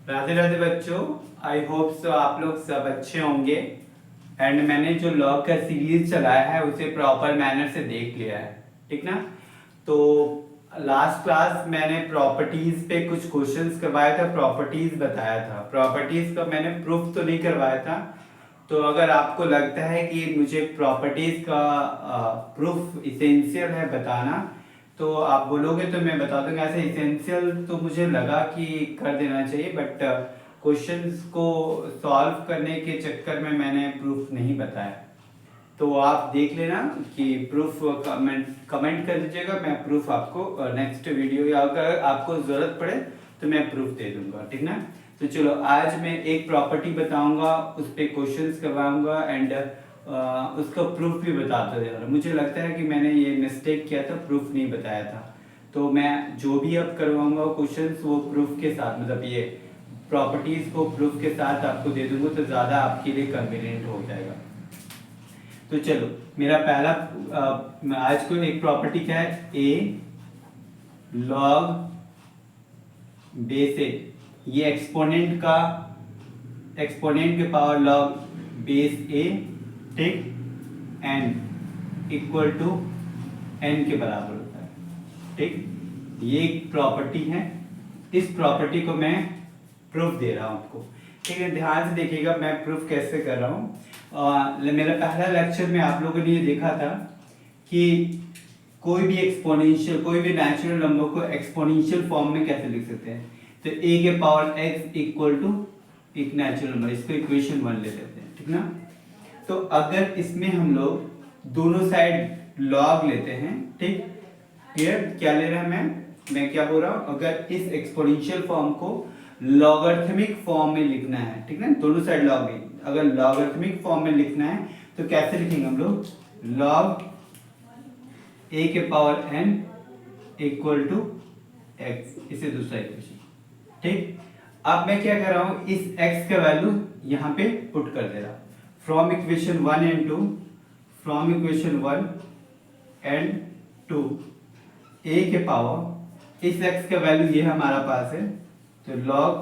राधे राधे बच्चों। आई होप सो आप लोग सब अच्छे होंगे। एंड मैंने जो लॉग का सीरीज चलाया है उसे प्रॉपर मैनर से देख लिया है, ठीक ना। तो लास्ट क्लास मैंने प्रॉपर्टीज पे कुछ क्वेश्चंस करवाया था, प्रॉपर्टीज बताया था। प्रॉपर्टीज का मैंने प्रूफ तो नहीं करवाया था। तो अगर आपको लगता है कि मुझे प्रॉपर्टीज का प्रूफ इसेंशियल है बताना, तो आप बोलोगे तो मैं बता दूंगा। ऐसे इसेंशियल तो मुझे लगा कि कर देना चाहिए, बट क्वेश्चंस को सॉल्व करने के चक्कर में मैंने प्रूफ नहीं बताया। तो आप देख लेना कि प्रूफ कमेंट कर दीजिएगा, मैं प्रूफ आपको नेक्स्ट वीडियो या अगर आपको ज़रूरत पड़े तो मैं प्रूफ दे दूंगा, ठीक ना। तो चलो आज मैं एक प्रॉपर्टी बताऊंगा, उस पर क्वेश्चंस करवाऊंगा एंड उसका प्रूफ भी बताता जा रहा। मुझे लगता है कि मैंने ये मिस्टेक किया था, प्रूफ नहीं बताया था। तो मैं जो भी अब करवाऊंगा क्वेश्चंस वो प्रूफ के साथ, मतलब ये प्रॉपर्टीज को प्रूफ के साथ आपको दे दूंगा, तो ज़्यादा आपके लिए कन्वीनियंट हो जाएगा। तो चलो मेरा पहला आज को एक प्रॉपर्टी क्या है, ए लॉग बेस ए। ये एक्सपोनेंट के पावर लॉग बेस ए, ठीक, एन इक्वल टू एन के बराबर होता है, ठीक। ये एक प्रॉपर्टी है। इस प्रॉपर्टी को मैं प्रूफ दे रहा हूं आपको, ठीक है। ध्यान से देखिएगा मैं प्रूफ कैसे कर रहा हूँ। मेरा पहला लेक्चर में आप लोगों ने ये देखा था कि कोई भी एक्सपोनेंशियल, कोई भी नेचुरल नंबर को एक्सपोनेंशियल फॉर्म में कैसे लिख सकते हैं। तो a के पावर x इक्वल टू एक नेचुरल नंबर, इसको इक्वेशन 1 ले लेते हैं, ठीक ना। तो अगर इसमें हम लोग दोनों साइड लॉग लेते हैं, ठीक, क्लियर। क्या ले रहा है मैं क्या बोल रहा हूँ, अगर इस एक्सपोनेंशियल फॉर्म को लॉगरिथमिक फॉर्म में लिखना है, ठीक ना, दोनों साइड लॉग है। अगर लॉगरिथमिक फॉर्म में लिखना है तो कैसे लिखेंगे हम लोग, लॉग a के power n equal to x, इसे दूसरा इक्वेशन, ठीक। अब मैं क्या कर रहा हूं, इस x का वैल्यू यहां पे पुट कर दे रहा हूं from equation 1 and 2, from equation 1 and 2 a के पावर, इस x का वैल्यू ये हमारा पास है, तो log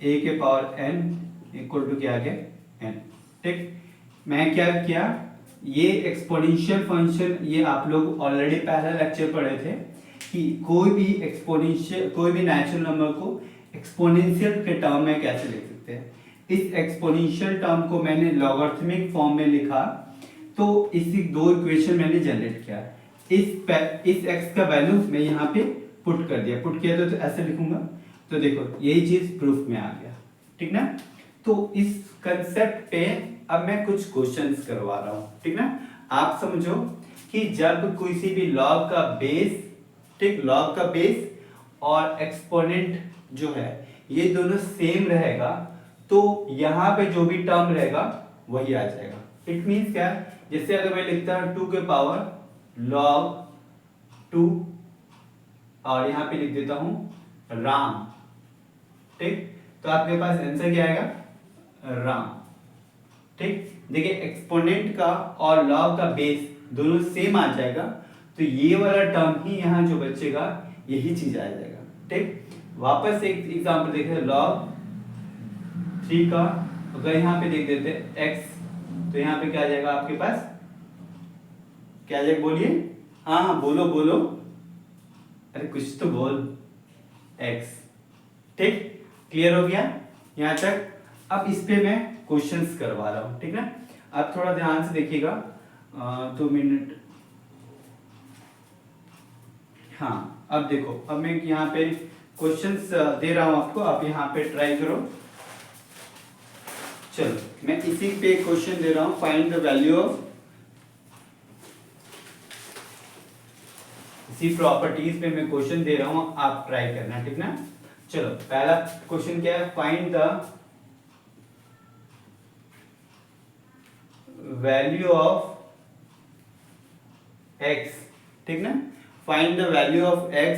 a के पावर n इक्वल टू क्या आ गया n, ठीक। मैं क्या किया, ये एक्सपोनेंशियल फंक्शन, ये आप लोग ऑलरेडी पहला लेक्चर पढ़े थे कि कोई भी एक्सपोनेंशियल, कोई भी नेचुरल नंबर को एक्सपोनेंशियल के टर्म में कैसे लिख सकते हैं। इस एक्सपोनेंशियल टर्म को मैंने लॉगरिथमिक फॉर्म में लिखा, तो इसी दो इक्वेशन मैंने जनरेट किया। इस x का वैल्यू मैं यहाँ पे पुट कर दिया, पुट किया तो ऐसे लिखूंगा। तो देखो यही चीज प्रूफ में आ गया, ठीक ना। तो इस कंसेप्ट पे अब मैं कुछ क्वेश्चंस करवा रहा हूँ, ठीक ना। आप समझो कि जब किसी भी लॉग का बेस, ठीक, लॉग का बेस और एक्सपोनेंट जो है ये दोनों सेम रहेगा, तो यहाँ पे जो भी टर्म रहेगा वही आ जाएगा। इट मीन्स क्या, जैसे अगर मैं लिखता हूँ 2 के पावर लॉग 2 और यहाँ पे लिख देता हूँ राम, ठीक, तो आपके पास आंसर क्या आएगा, राम, ठीक। देखिए एक्सपोनेंट का और लॉग का बेस दोनों सेम आ जाएगा, तो ये वाला टर्म ही यहाँ जो बचेगा यही चीज आ जाएगा, ठीक। वापस एक एग्जांपल देखते हैं, लॉग 3 का अगर यहाँ पे देख देते हैं x, तो यहाँ पे क्या आ जाएगा आपके पास, क्या आ जाएगा बोलिए, हाँ बोलो बोलो, अरे कुछ तो बोल, x, ठीक। क्लियर हो गया यहाँ तक। अब इस पे मैं क्वेश्चंस करवा रहा हूँ, ठीक ना। आप थोड़ा ध्यान से देखिएगा, 2 मिनट। हाँ अब देखो, अब मैं यहाँ पे क्वेश्चंस दे रहा हूँ आपको, आप यहाँ पे ट्राई करो। चलो मैं इसी पे क्वेश्चन दे रहा हूँ, फाइंड द वैल्यू ऑफ, इसी प्रॉपर्टीज पे मैं क्वेश्चन दे रहा हूँ, आप ट्राई करना, ठीक ना। चलो पहला क्वेश्चन क्या है, find the value of x, ठीक ना। Find the value of x,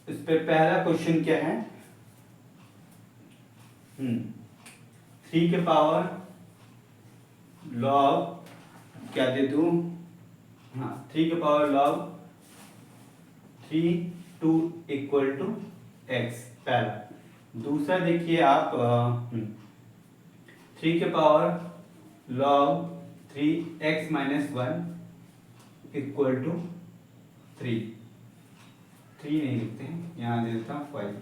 इस पे पहला क्वेश्चन क्या है, 3 के पावर लॉग, क्या दे दूं, हाँ 3 के power log 3 2 equal to x, पहला। दूसरा देखिए आप 3 के power log 3x minus 1 equal to 3 नहीं लिखते हैं, यहाँ दे देता हूँ 5।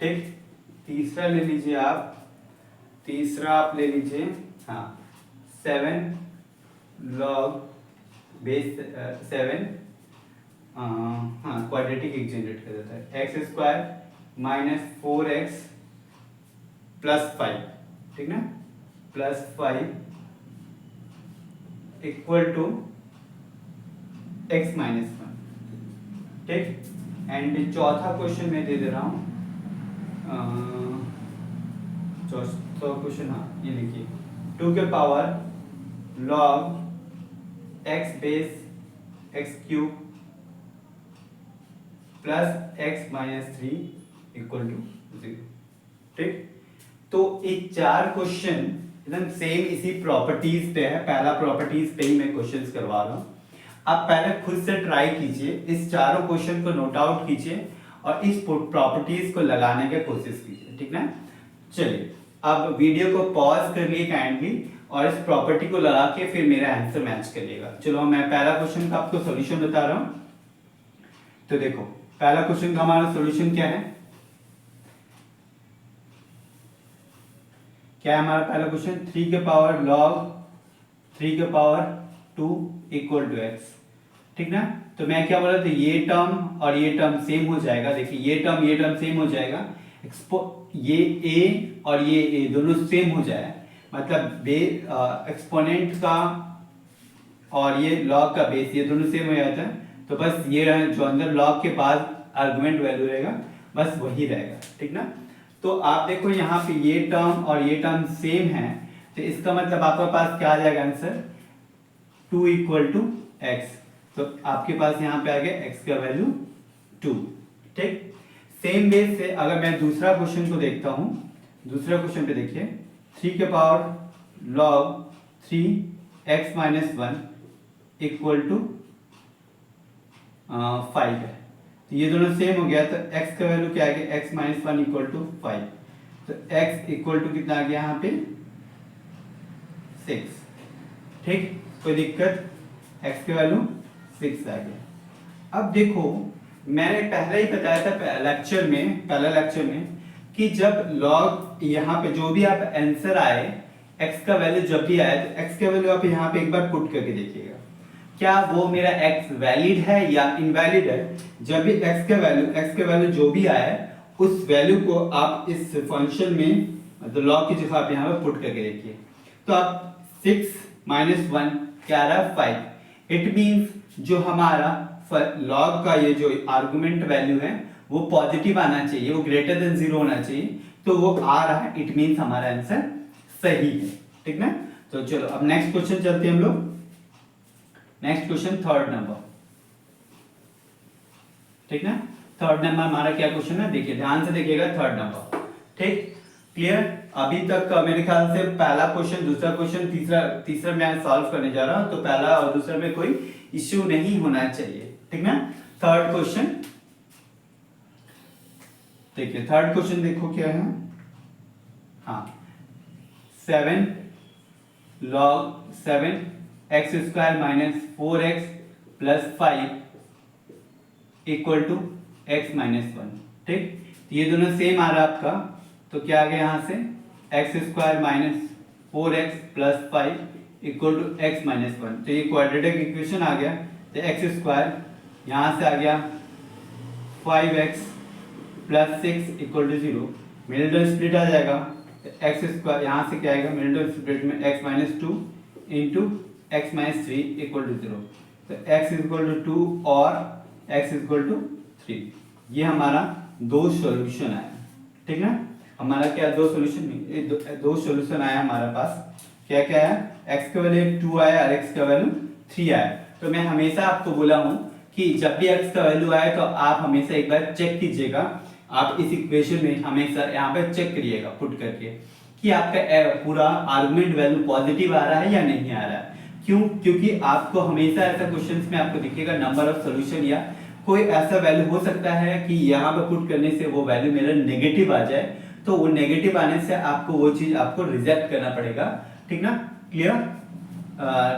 ठीक, तीसरा ले लीजिए आप, तीसरा आप ले लीजिए 7 लॉग बेस 7 क्वाड्रेटिक एक जनरेट कर देता है, x square minus 4x plus 5, ठीक ना, plus 5 equal to x minus 1। ठीक, एंड चौथा क्वेश्चन मैं दे रहा हूँ, चौथा क्वेश्चन, हाँ ये लिखिए 2 के power log x base x cube plus x minus 3 equal to 0। ठीक, तो ये 4 क्वेश्चन एकदम सेम इसी प्रॉपर्टीज पे है, पहला प्रॉपर्टीज पे ही मैं क्वेश्चंस करवा रहा हूँ। आप पहले खुद से ट्राई कीजिए, इस चारों क्वेश्चन को नोट आउट कीजिए और इस प्रॉपर्टीज को लगाने की कोशिश कीजिए, ठीक ना। चलिए अब वीडियो को पॉज कर लिए काइंडली और इस प्रॉपर्टी को लगा के फिर मेरा आंसर मैच करिएगा। चलो मैं पहला क्वेश्चन का आपको सॉल्यूशन बता रहा हूँ। तो देखो पहला क्वेश्चन का हमारा सॉल्यूशन क्या है, क्या है हमारा पहला क्वेश्चन, 3 के पावर लॉग 3 के पावर 2 इक्वल टू x, ठीक ना। तो मैं क्या बोला था, ये टर्म और ये टर्म सेम हो जाएगा, देखिए ये टर्म सेम हो जाएगा, ये a और ये a दोनों सेम हो जाए, मतलब एक्सपोनेंट का और ये लॉग का बेस ये दोनों सेम हो जाता है। तो बस ये जो अंदर लॉग के बाद आर्गुमेंट वैल्यू रहेगा बस वही रहेगा, ठीक ना। तो आप देखो यहाँ पे ये टर्म और ये टर्म सेम है, तो इसका मतलब आपके पास क्या आ जाएगा आंसर, 2 इक्वल टू एक्स। तो आपके पास यहाँ पे आ गया x का वैल्यू 2। ठीक, सेम वे से अगर मैं दूसरा क्वेश्चन को देखता हूँ, दूसरा क्वेश्चन पे देखिए 3 के power log 3x minus 1 equal to 5 है, तो ये दोनों सेम हो गया, तो x का वैल्यू क्या आ गया, x माइनस 1 इक्वल टू 5, तो x इक्वल टू कितना आ गया यहाँ पे 6। ठीक, कोई दिक्कत, x का वैल्यू 6 आ गया। अब देखो मैंने पहले ही बताया था पहला लेक्चर में कि जब लॉग यहाँ पे जो भी आप आंसर आए, x का वैल्यू जब भी आए तो x का वैल्यू आप यहाँ पे एक बार पुट करके देखिएगा, क्या वो मेरा x वैलिड है या इनवैलिड है। जब भी x का वैल्यू जो भी आए उस वैल्यू को आप इस फंक्शन में मतलब लॉग की जगह आप यहाँ पे पुट करके देखिए। तो आप 6 माइनस 1 क्या रहा, 5। इट मीन्स जो हमारा लॉग का ये जो आर्गुमेंट वैल्यू है वो पॉजिटिव आना चाहिए, वो ग्रेटर देन 0 होना चाहिए, तो वो आ रहा है, इट मीन्स हमारा आंसर सही है, ठीक ना। तो चलो अब नेक्स्ट क्वेश्चन चलते हैं हम लोग। नेक्स्ट क्वेश्चन थर्ड नंबर, ठीक ना। थर्ड नंबर हमारा क्या क्वेश्चन है, देखिए ध्यान से देखिएगा, थर्ड नंबर। ठीक, क्लियर। अभी तक मेरे ख्याल से पहला क्वेश्चन, दूसरा क्वेश्चन, तीसरा मैं सॉल्व करने जा रहा हूं, तो पहला और दूसरा में कोई इश्यू नहीं होना चाहिए, ठीक ना। थर्ड क्वेश्चन देखिए, थर्ड क्वेश्चन देखो क्या है, हाँ 7 log 7 x square minus 4x plus 5 equal to x minus 1। ठीक, तो ये दोनों सेम आ रहा है आपका, तो क्या आ गया यहाँ से, x square minus 4x plus 5 equal to x minus 1। तो ये क्वाड्रेटिक इक्वेशन आ गया, तो x स्क्वायर यहाँ से आ गया 5x plus 6 equal to 0, middle term split आ जाएगा, तो x स्क्वायर यहाँ से क्या आएगा, मिडिल टर्म स्प्लिट में x minus 2 into x minus 3 equal to 0, तो x इक्वल टू 2 और x इक्वल टू 3। ये हमारा दो सॉल्यूशन आया, ठीक ना। हमारा क्या दो सॉल्यूशन आया हमारे पास, क्या क्या आया, x का वैल्यू 2 आया और x का वैल्यू 3 आया। तो मैं हमेशा आपको बोला हूँ कि जब भी x का वैल्यू आए तो आप हमेशा एक बार चेक कीजिएगा, आप इस इक्वेशन में हमेशा यहाँ पे चेक करिएगा पुट करके कि आपका पूरा आर्गुमेंट वैल्यू पॉजिटिव आ रहा है या नहीं आ रहा है। क्यों, क्योंकि आपको हमेशा ऐसा क्वेश्चंस में आपको दिखेगा नंबर ऑफ सॉल्यूशन या कोई ऐसा वैल्यू हो सकता है कि यहाँ पे पुट करने से वो वैल्यू मेरा नेगेटिव आ जाए, तो वो नेगेटिव आने से आपको वो चीज आपको रिजेक्ट करना पड़ेगा, ठीक ना, क्लियर,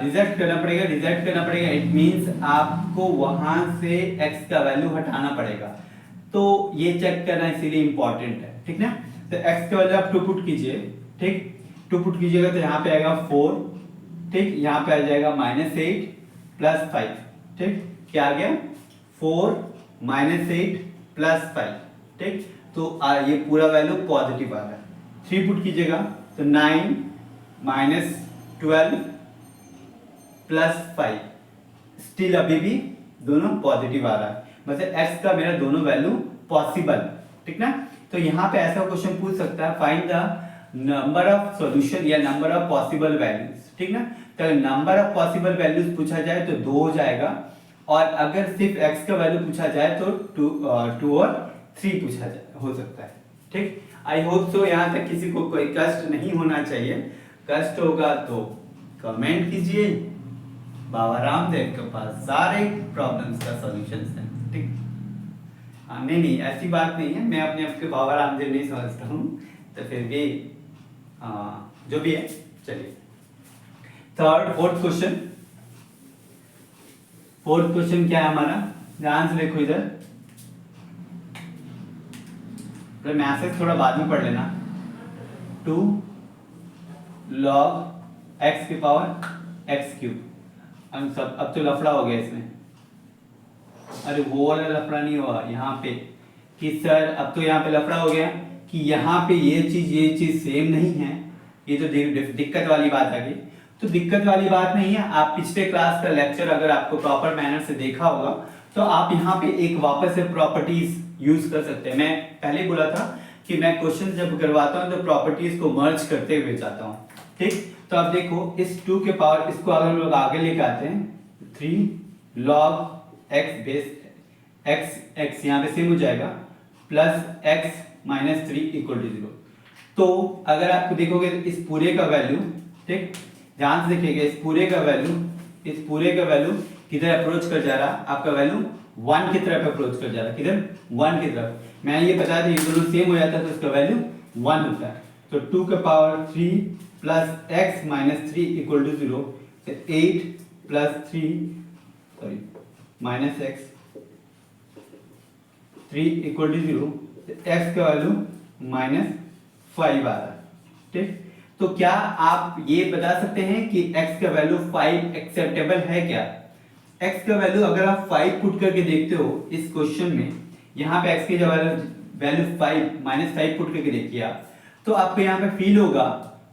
रिजेक्ट करना पड़ेगा, रिजेक्ट करना पड़ेगा। इट मींस आपको वहां से x का वैल्यू हटाना पड़ेगा, तो ये चेक करना इसीलिए इंपॉर्टेंट है, ठीक ना। तो x का वैल्यू आप टू पुट कीजिए, ठीक, टू पुट कीजिएगा तो यहाँ पे आएगा 4, ठीक, यहाँ पे आ जाएगा -8 + 5, ठीक, क्या आ गया 4 -8 + 5, ठीक, तो ये पूरा वैल्यू पॉजिटिव आ रहा है। 3 पुट कीजिएगा तो 9 -12 + 5, स्टिल अभी भी दोनों पॉजिटिव आ रहा है, मतलब x का मेरा दोनों वैल्यू पॉसिबल, ठीक ना। तो यहाँ पे ऐसा क्वेश्चन पूछ सकता है, find the number of solution या नंबर ऑफ पॉसिबल वैल्यूज, ठीक ना। तो नंबर ऑफ पॉसिबल वैल्यूज पूछा जाए तो 2 हो जाएगा, और अगर सिर्फ x का वैल्यू पूछा जाए तो 2 और 3 पूछा जाए, हो सकता है, ठीक। आई होप सो यहाँ तक किसी को कोई कष्ट नहीं होना चाहिए, कष्ट होगा तो कमेंट कीजिए, बाबा रामदेव के पास सारे प्रॉब्लम्स का सॉल्यूशन है, ठीक। नहीं नहीं, ऐसी बात नहीं है, मैं अपने आप के बाबा रामदेव नहीं समझता हूँ, तो फिर भी जो भी है, चलिए फोर्थ क्वेश्चन क्या है हमारा, ध्यान से देखो इधर, मैसेज थोड़ा बाद में पढ़ लेना। 2 log x की पावर x³, हम सब अब तो लफड़ा हो गया इसमें, अरे वो वाला लफड़ा नहीं हुआ यहाँ पे कि सर, अब तो यहाँ पे लफड़ा हो गया कि यहाँ पे ये चीज सेम नहीं है, ये तो दिक्कत वाली बात आ गई। तो दिक्कत वाली बात नहीं है, आप पिछले क्लास का लेक्चर अगर आपको प्रॉपर मैनर से देखा होगा तो आप यहाँ पे एक वापस से प्रॉपर्टीज यूज कर सकते हैं। मैं पहले ही बोला था कि मैं क्वेश्चन जब करवाता हूँ तो प्रॉपर्टीज को मर्ज करते हुए जाता हूँ, ठीक। तो अब देखो इस 2 के पावर, इसको अगर हम लोग आगे लेके आते हैं, 3 log x बेस x यहाँ पे सेम हो जाएगा प्लस x - 3 = 0। तो अगर आप देखोगे इस पूरे का वैल्यू, ठीक, ध्यान से देखिएगा, इस पूरे का वैल्यू किधर अप्रोच कर जा रहा है, आपका वैल्यू 1 की तरफ अप्रोच कर जा रहा है, किधर 1 की तरफ। मैंने ये बताया था ये दोनों सेम हो जाता है तो इसका वैल्यू 1 होता है। तो 2 के power 3 plus x - 3 = 0, 8 + 3 sorry -x 3 = 0, x का वैल्यू -5 आ रहा है, ठीक। तो क्या आप ये बता सकते हैं कि x का वैल्यू 5 एक्सेप्टेबल है क्या? x का वैल्यू अगर आप 5 पुट करके देखते हो इस क्वेश्चन में, यहाँ पे x की वैल्यू 5 पुट करके देखिए आप, तो आपको यहाँ पे फील होगा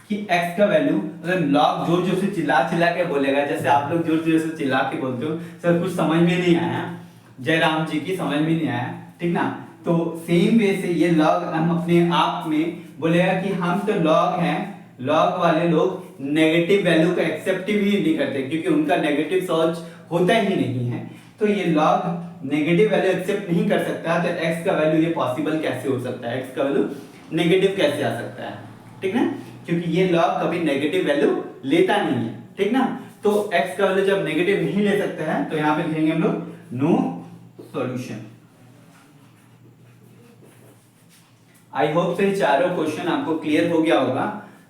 कि x का वैल्यू अगर लॉग जोर जोर से चिल्ला के बोलेगा, जैसे आप लोग जोर जोर से चिल्ला के बोलते हो, सर कुछ समझ में नहीं आया, जयराम जी की समझ में नहीं आया, ठीक ना। तो सेम वे से ये लॉग हम अपने आप में बोलेगा कि हम तो लॉग हैं, लॉग वाले लोग नेगेटिव वैल्यू को एक्सेप्ट भी नहीं करते क्योंकि उनका नेगेटिव सोच होता ही नहीं है। तो ये लॉग नेगेटिव वैल्यू एक्सेप्ट नहीं कर सकता, तो x का वैल्यू ये पॉसिबल कैसे हो सकता है, x का वैल्यू नेगेटिव कैसे आ सकता है, ठीक ना, क्योंकि ये लॉग कभी नेगेटिव वैल्यू लेता नहीं है, ठीक ना। तो x का वैल्यू जब नेगेटिव नहीं ले सकता है तो यहाँ पे लिखेंगे हम लोग नो सॉल्यूशन। आई होप से चारों क्वेश्चन आपको क्लियर हो गया होगा,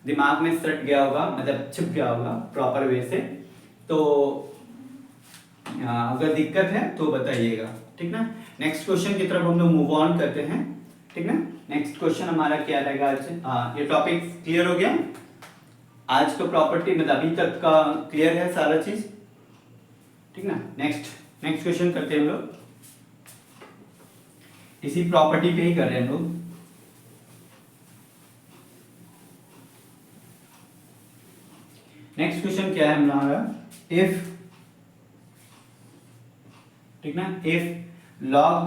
दिमाग में सट गया होगा, मतलब छिप गया होगा प्रॉपर वे से। तो अगर दिक्कत है तो बताइएगा, ठीक ना। नेक्स्ट क्वेश्चन की तरफ हम लोग मूव ऑन करते हैं, ठीक ना। नेक्स्ट क्वेश्चन हमारा क्या रहेगा आज? ये टॉपिक क्लियर हो गया आज का प्रॉपर्टी, मतलब अभी तक का क्लियर है सारा चीज, ठीक ना। नेक्स्ट क्वेश्चन करते हैं हम लोग, इसी प्रॉपर्टी पे ही कर रहे हैं हम लोग। नेक्स्ट क्वेश्चन क्या है हमारा, इफ, ठीक ना, if log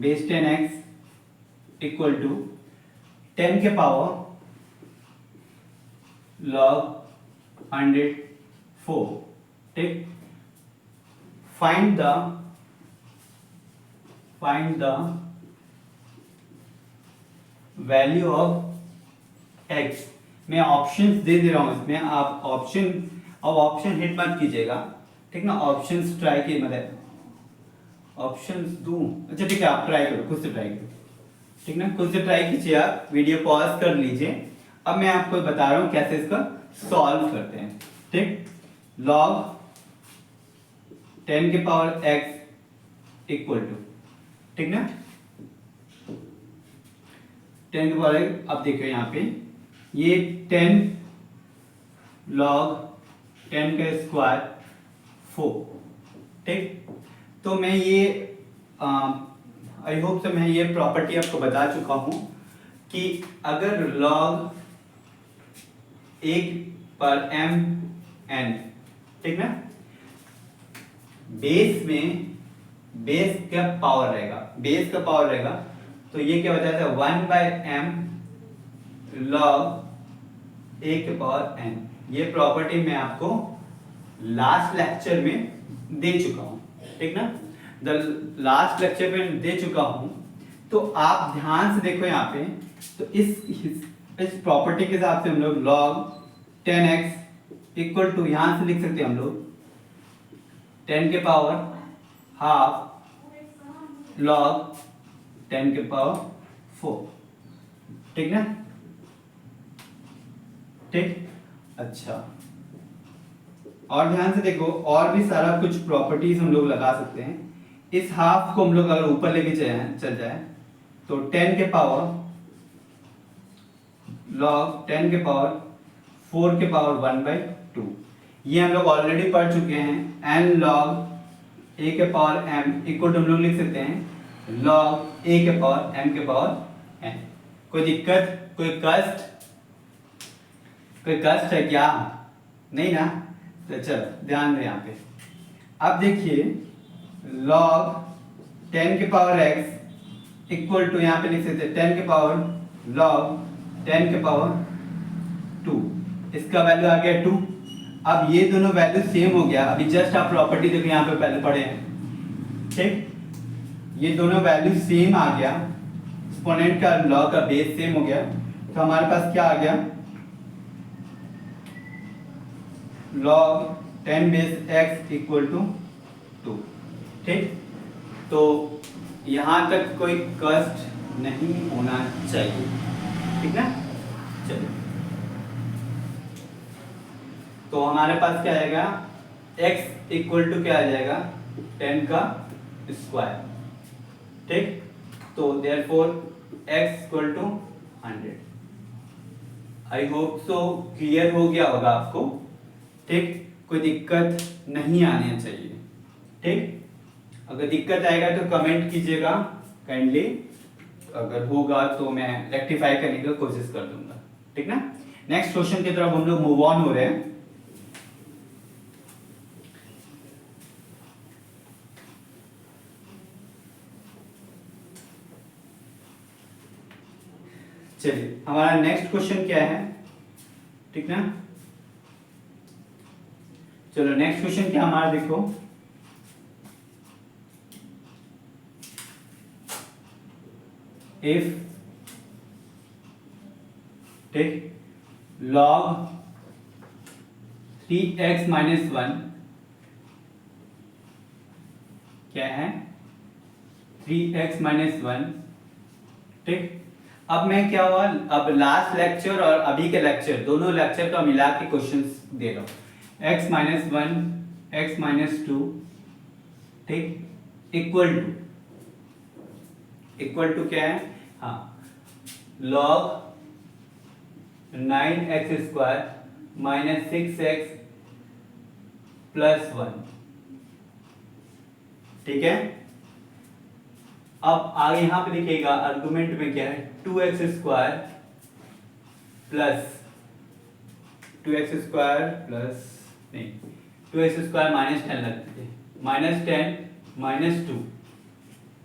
base 10x equal to 10 के पावर log 104, ठीक, find the value of x। मैं ऑप्शंस दे रहा हूं इसमें, आप ऑप्शन हिट मत कीजिएगा, ठीक ना, ऑप्शंस ट्राई की मतलब ऑप्शंस दूं? अच्छा ठीक है, आप ट्राई करो, खुद से ट्राई करो, ठीक ना, खुद से ट्राई कीजिए, आप वीडियो पॉज कर लीजिए। अब मैं आपको बता रहा हूँ कैसे इसका सॉल्व करते हैं, ठीक। log 10 के पावर x इक्वल टू, ठीक ना, 10 के पावर x। अब देखो यहाँ पे ये 10 log 10 का स्क्वायर 4, ठीक। तो मैं ये आई होप से मैं ये प्रॉपर्टी आपको बता चुका हूं कि अगर log 1 पर m n, ठीक ना, बेस का पावर रहेगा, तो ये क्या हो जाता है 1/m log 1 के पावर n। ये प्रॉपर्टी मैं आपको लास्ट लेक्चर में दे चुका हूं, ठीक ना, लास्ट लेक्चर में दे चुका हूं। तो आप ध्यान से देखो यहाँ पे, तो इस प्रॉपर्टी के हिसाब से हम लोग log 10x इक्वल टू, यहां से लिख सकते हैं हम लोग 10 के पावर हाफ log 10 के पावर 4, ठीक ना, ठीक। अच्छा, और ध्यान से देखो, और भी सारा कुछ प्रॉपर्टीज हम लोग लगा सकते हैं। इस हाफ को हम लोग अगर ऊपर लेके चल जाए तो 10 के पावर log 10 के पावर 4 के पावर 1/2, ये हम लोग ऑलरेडी पढ़ चुके हैं। n log a के पावर m इक्वल टू हम लोग लिख सकते हैं log a के पावर m के पावर n। कोई दिक्कत, कोई कष्ट है क्या? नहीं ना, तो चलो ध्यान दें यहाँ पे। अब देखिए log 10 के पावर x इक्वल टू, यहाँ पे लिख सकते हैं 10 के पावर log 10 के पावर 2, इसका वैल्यू आ गया 2। अब ये दोनों वैल्यू सेम हो गया, अभी जस्ट आप प्रॉपर्टी देखो यहाँ पे पहले पढ़े हैं, ठीक, ये दोनों वैल्यू सेम आ गया, एक्सपोनेंट का log का बेस सेम हो गया, तो हमारे पास क्या आ गया log 10 base x equal to 2, ठीक। तो यहां तक कोई कष्ट नहीं होना चाहिए, ठीक ना। चलिए, तो हमारे पास क्या आएगा, x इक्वल टू क्या आ जाएगा 10 का स्क्वायर, ठीक। तो therefore x equal to 100। I hope so clear हो गया होगा आपको, ठीक, कोई दिक्कत नहीं आनी चाहिए, ठीक। अगर दिक्कत आएगा तो कमेंट कीजिएगा काइंडली, अगर होगा तो मैं रेक्टिफाई करने की कोशिश कर दूंगा, ठीक ना। नेक्स्ट क्वेश्चन की तरफ हम लोग मूव ऑन हो रहे हैं। चलिए, हमारा नेक्स्ट क्वेश्चन क्या है, ठीक ना। चलो नेक्स्ट क्वेश्चन क्या हमारा देखो, इफ, ठीक, log 3x माइनस 1 क्या है 3x माइनस 1, ठीक। अब मैं क्या हुआ, अब लास्ट लेक्चर और अभी के लेक्चर, दोनों लेक्चर का मिला के क्वेश्चंस दे रहा हूं। x माइनस 1, x माइनस 2, ठीक, इक्वल टू क्या है, हाँ, log 9x square minus 6x plus 1, ठीक है। अब आगे यहां पे देखिएगा आर्गुमेंट में क्या है 2x square plus 2x square plus नहीं 2x स्क्वायर माइनस 10 लगते हैं, माइनस 10 माइनस 2,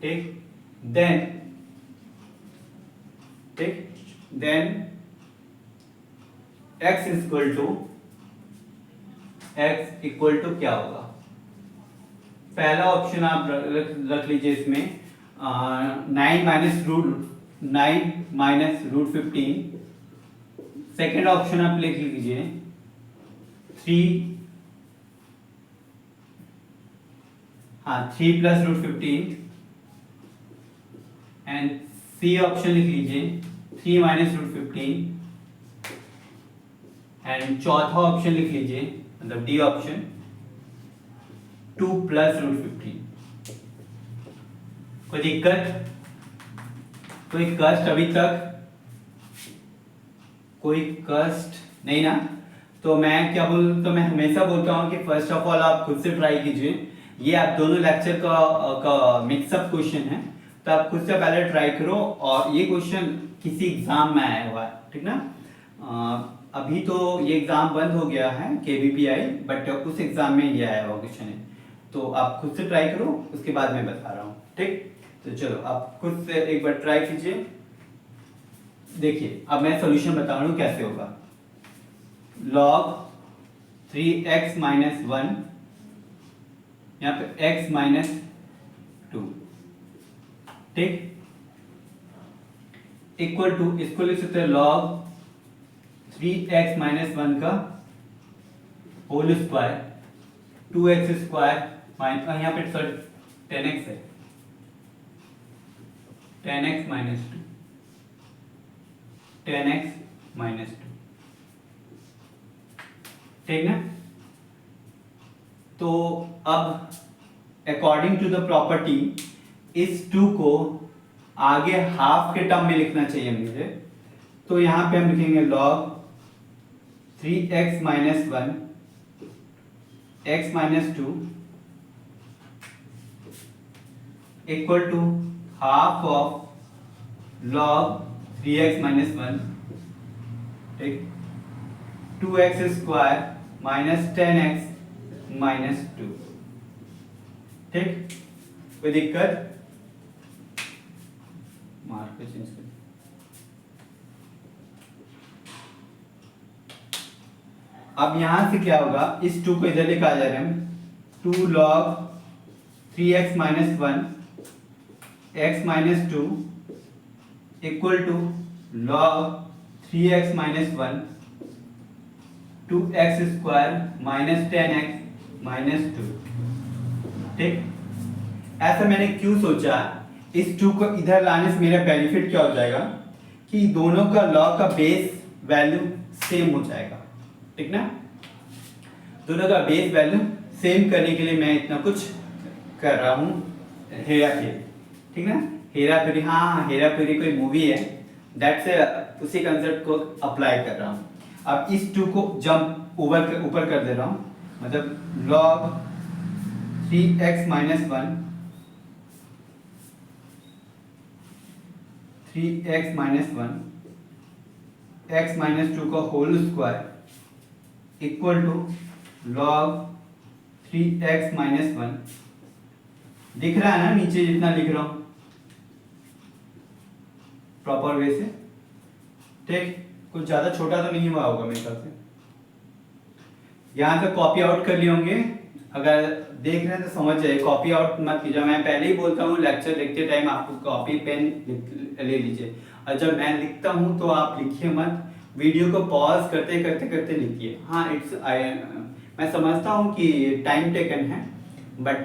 ठीक, देन, ठीक, देन x इक्वल टू क्या होगा, पहला ऑप्शन आप रख लीजिए इसमें 9 माइनस रूट 15, सेकेंड ऑप्शन आप लिख लीजिए 3 हाँ 3 + √15 एंड सी ऑप्शन लिख लीजिए 3 - √15 एंड चौथा ऑप्शन लिख लीजिए मतलब डी ऑप्शन 2 + √15। कोई दिक्कत, कोई कष्ट अभी तक, कोई कष्ट नहीं ना? तो मैं क्या तो मैं हमेशा बोलता हूँ कि फर्स्ट ऑफ ऑल आप खुद से ट्राई कीजिए। ये आप दोनों लेक्चर का मिक्सअप क्वेश्चन है, तो आप खुद से पहले ट्राई करो। और ये क्वेश्चन किसी एग्जाम में आया हुआ है, ठीक ना? अभी तो ये एग्जाम बंद हो गया है KVPI, बट उस एग्जाम में ये आया हुआ क्वेश्चन है। तो आप खुद से ट्राई करो, उसके बाद मैं बता रहा हूँ, ठीक? तो चलो आप खुद से एक बार ट्राई कीजिए। देखिए अब मैं सॉल्यूशन बता रहा हूँ कैसे होगा। log 3x - 1 यहाँ पे x - 2, ठीक, इक्वल टू, इसको लिख सकते हैं log 3x - 1 का होल स्क्वायर 2x स्क्वायर यहाँ पे सॉरी 10x है, 10x - 2, 10x - 2, ठीक ना? तो अब अकॉर्डिंग टू द प्रॉपर्टी इस 2 को आगे हाफ के टर्म में लिखना चाहिए मुझे। तो यहां पे हम लिखेंगे log 3x - 1 x - 2 equal to half of log 3x - 1, ठीक, 2x स्क्वायर माइनस 10x - 2, ठीक? कोई दिक्कत? मार्क पे चेंज कर। अब यहां से क्या होगा, इस 2 को इधर लेकर आ जा रहे हैं हम, 2 log 3x - 1 x - 2 equal to log 3x - 1 2x square minus 10x - 2, ठीक? ऐसा मैंने क्यों सोचा, इस 2 को इधर लाने से मेरा बेनिफिट क्या हो जाएगा कि दोनों का log का बेस वैल्यू सेम हो जाएगा, ठीक ना? दोनों का बेस वैल्यू सेम करने के लिए मैं इतना कुछ कर रहा हूँ, हेरा फेरी, ठीक ना? हेरा फेरी, हाँ हेरा फेरी कोई मूवी है, दैट से उसी कंसेप्ट को अप्लाई कर रहा हूँ। अब इस 2 को जंप ऊपर कर दे रहा हूँ, मतलब log 3x - 1 3x - 1 x - 2 का whole square equal to log 3x - 1, दिख रहा है ना नीचे जितना लिख रहा हूं प्रॉपर वे से, ठीक? कुछ ज्यादा छोटा तो नहीं हुआ होगा मेरे ख्याल से। यहां तक कॉपी आउट कर लिए होंगे, अगर देख रहे हैं तो समझ जाए, कॉपी आउट मत कीजिए। मैं पहले ही बोलता हूँ लेक्चर लिखते टाइम आपको कॉपी पेन ले लीजिए, और जब मैं लिखता हूँ तो आप लिखिए मत, वीडियो को पॉज करते करते करते लिखिए। हाँ मैं समझता हूँ कि टाइम टेकन है, बट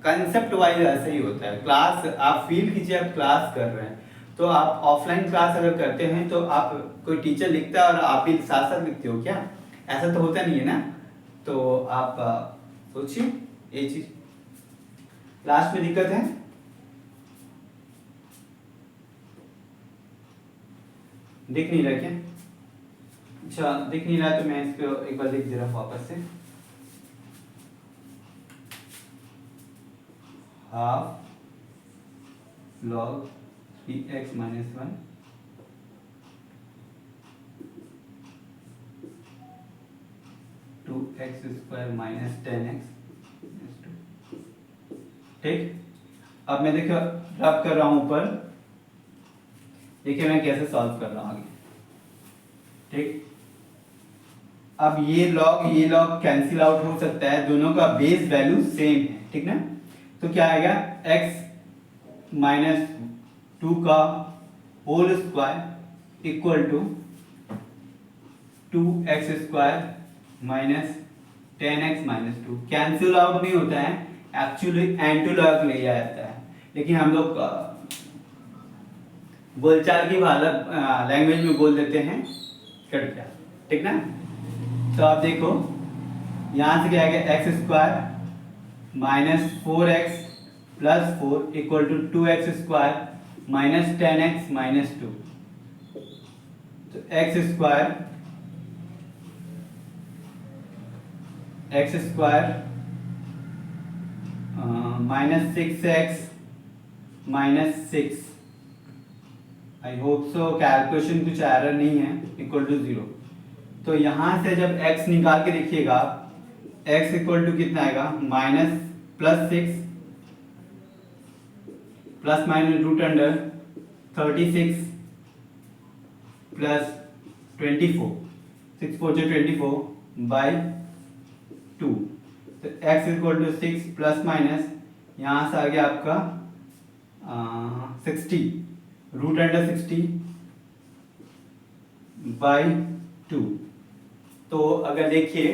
कंसेप्ट वाइज ऐसे ही होता है। क्लास आप फील कीजिए, आप क्लास कर रहे हैं, तो आप ऑफलाइन क्लास अगर करते हैं तो आप, कोई टीचर लिखता है और आप भी साथ साथ लिखते हो क्या? ऐसा तो होता नहीं है ना? तो आप सोचिए ये चीज, लास्ट में दिक्कत है? दिख नहीं रहा क्या? अच्छा दिख नहीं रहा तो मैं इसको एक बार लिख दे रहा हूँ वापस से, half log 3x - 1 2x square minus 10x - 2, ठीक? अब मैं देखो रब कर रहा हूं ऊपर, देखिए मैं कैसे सॉल्व कर रहा हूं आगे, ठीक? अब ये लॉग कैंसिल आउट हो सकता है, दोनों का बेस वैल्यू सेम है, ठीक ना? तो क्या आएगा, x - 2 का whole square equal to 2x square minus 10x - 2, cancel out नहीं होता है, एक्चुअली एन टू लॉग लिया जाता है, लेकिन हम लोग बोलचाल की लैंग्वेज में बोल देते हैं कट गया, ठीक ना। तो आप देखो यहाँ से क्या आ गया, x square minus 4x plus 4 equal to 2x square minus 10x minus 2। तो x square minus 6x minus 6, I hope so calculation कुछ एरर नहीं है, इक्वल टू 0। तो यहाँ से जब x निकाल के देखिएगा, x इक्वल टू कितना आएगा, minus plus 6 plus minus root under 36 plus 24, 6 4 24 by 2। तो x equal to 6 plus minus यहाँ से आ गया आपका 60 रूट अंडर 60 बाई 2। तो अगर देखिए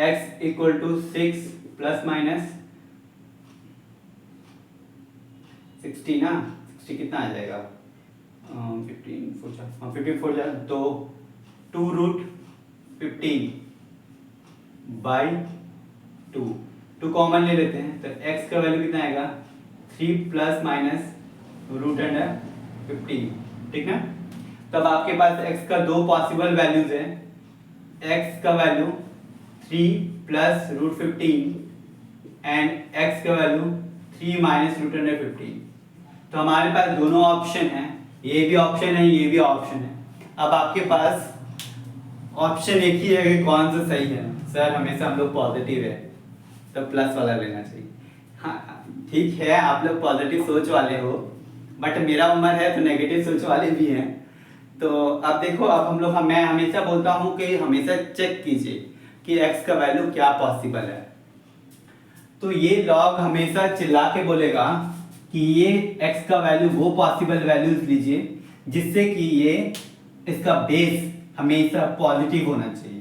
x equal to 6 plus minus 60 ना, 60 कितना आ जाएगा, 15 जा तो 2 रूट 15 बाई 2 कॉमन ले लेते हैं, तो x का वैल्यू कितना आएगा, 3 प्लस माइनस रूट अंडर 15, ठीक ना। तब आपके पास x का दो पॉसिबल वैल्यूज हैं, x का value 3 plus root 15 and x का वैल्यू 3 माइनस रूट अंडर 15। तो हमारे पास दोनों ऑप्शन हैं, ये भी ऑप्शन है, ये भी ऑप्शन है। अब आपके पास ऑप्शन एक ही है कि कौन सा सही है। सर हमेशा हम लोग पॉजिटिव है तो प्लस वाला लेना चाहिए। हाँ ठीक है, आप लोग पॉजिटिव सोच वाले हो, बट मेरा उम्र है तो नेगेटिव सोच वाले भी हैं। तो अब देखो, अब हम लोग, मैं हमेशा बोलता हूँ कि हमेशा चेक कीजिए कि x का वैल्यू क्या पॉसिबल है। तो ये लॉग हमेशा चिल्ला के बोलेगा कि ये x का वैल्यू वो पॉसिबल वैल्यूज लीजिए जिससे कि ये इसका बेस हमेशा पॉजिटिव होना चाहिए।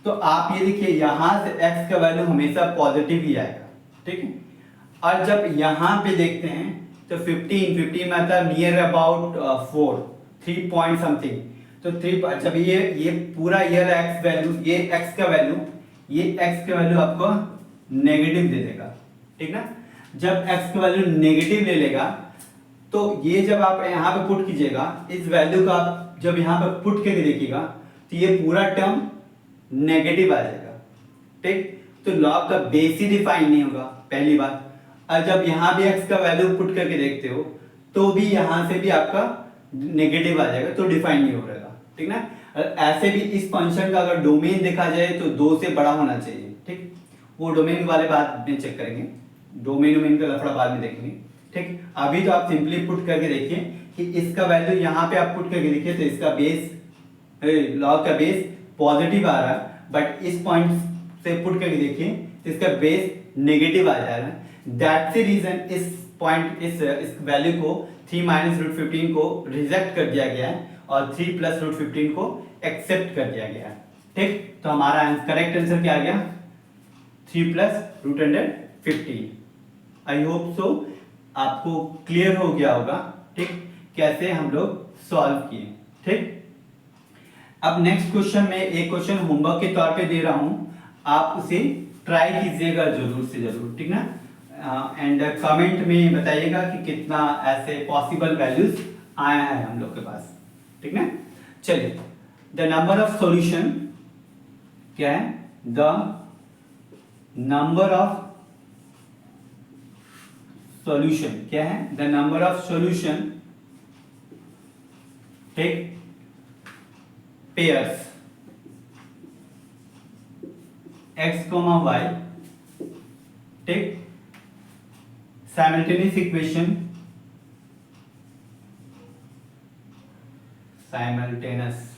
तो आप ये देखिए, यहाँ से x का वैल्यू हमेशा पॉजिटिव ही आएगा, ठीक है। और जब यहाँ पे देखते हैं तो 15 मतलब नियर अबाउट 3 पॉइंट समथिंग, तो 3 जब ये पूरा ये x वैल्यू, ये x का वैल्यू, ये x का वैल्यू आपको नेगेटिव दे देगा, ठीक ना। जब x का वैल्यू नेगेटिव ले लेगा तो ये जब आप यहाँ पे पुट कीजिएगा, इस वैल्यू का आप जब यहाँ पे पुट करके देखिएगा तो ये पूरा टर्म नेगेटिव आ जाएगा, ठीक। तो लॉग का बेस ही डिफाइन नहीं होगा, पहली बात। और जब यहाँ भी x का वैल्यू पुट करके देखते हो तो भी यहाँ से भी आपका नेगेटिव आ जाएगा, तो डिफाइन नहीं हो रहेगा, ठीक ना। ऐसे भी इस फंक्शन का अगर डोमेन देखा जाए तो 2 से बड़ा होना चाहिए, ठीक। वो डोमेन वाले बाद में चेक करेंगे, डोमेन का लफड़ा बाद में देखेंगे, ठीक। अभी तो आप सिंपली पुट करके देखिए कि इसका वैल्यू यहाँ पे आप पुट करके देखिए तो इसका बेस, लॉग का बेस पॉजिटिव आ रहा है, बट इस पॉइंट से पुट करके देखिए तो इसका बेस नेगेटिव आ जा रहा है। दैट्स द रीजन इस पॉइंट, इस वैल्यू को 3 माइनस रूट 15 को रिजेक्ट कर दिया गया है और 3 प्लस रूट 15 को एक्सेप्ट कर दिया गया है, ठीक। तो हमारा करेक्ट आंसर क्या आ गया, 3 plus root under 15। I hope so आपको क्लियर हो गया होगा, ठीक, कैसे हम लोग सॉल्व किए, ठीक। अब नेक्स्ट क्वेश्चन में एक क्वेश्चन होमवर्क के तौर पे दे रहा हूं, आप उसे ट्राई कीजिएगा जरूर से जरूर, ठीक ना। एंड कमेंट में बताइएगा कि कितना ऐसे पॉसिबल वैल्यूज आया है हम लोग के पास, ठीक ना। चलिए, द नंबर ऑफ सॉल्यूशन क्या है, द नंबर ऑफ सॉल्यूशन क्या है, द नंबर ऑफ सॉल्यूशन, ठीक, पेयर्स x, y, ठीक, साइमल्टेनियस इक्वेशन, साइमल्टेनियस,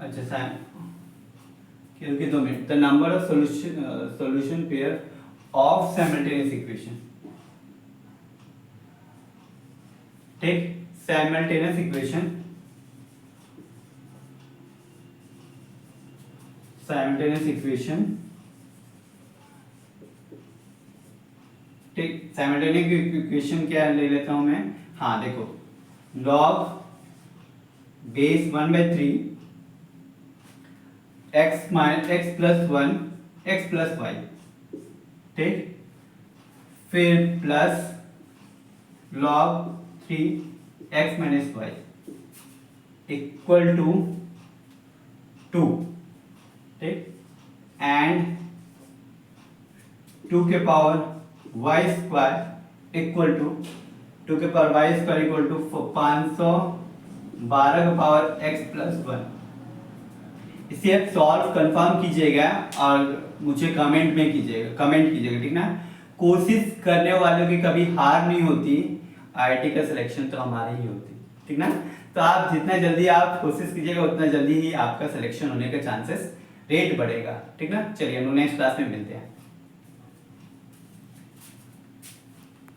अच्छा क्योंकि 2 minute, the number of solution pair of simultaneous equation, ठीक, साइमल्टेनियस इक्वेशन, साइमल्टेनियस इक्वेशन, ठीक। साइमल्टेनियस इक्वेशन क्या ले लेता हूं मैं, हाँ देखो, log base 1/3 x plus 1 x plus y, ठीक, फिर plus log 3 x minus y equal to 2, ठीक, एंड 2 के power y square equal to 2 के power y square equal to 512 का पावर x प्लस 1। इसे आप सॉल्व कंफर्म कीजिएगा और मुझे कमेंट कीजिएगा, ठीक ना। कोशिश करने वालों की कभी हार नहीं होती, आईआईटी का सिलेक्शन तो हमारे ही होती, ठीक ना। तो आप जितना जल्दी आप कोशिश कीजिएगा उतना जल्दी ही आपका सिलेक्शन होने का चांसेस रेट बढ़ेगा, ठीक ना। चलिए हम लोग नेक्स्ट क्लास में मिलते हैं।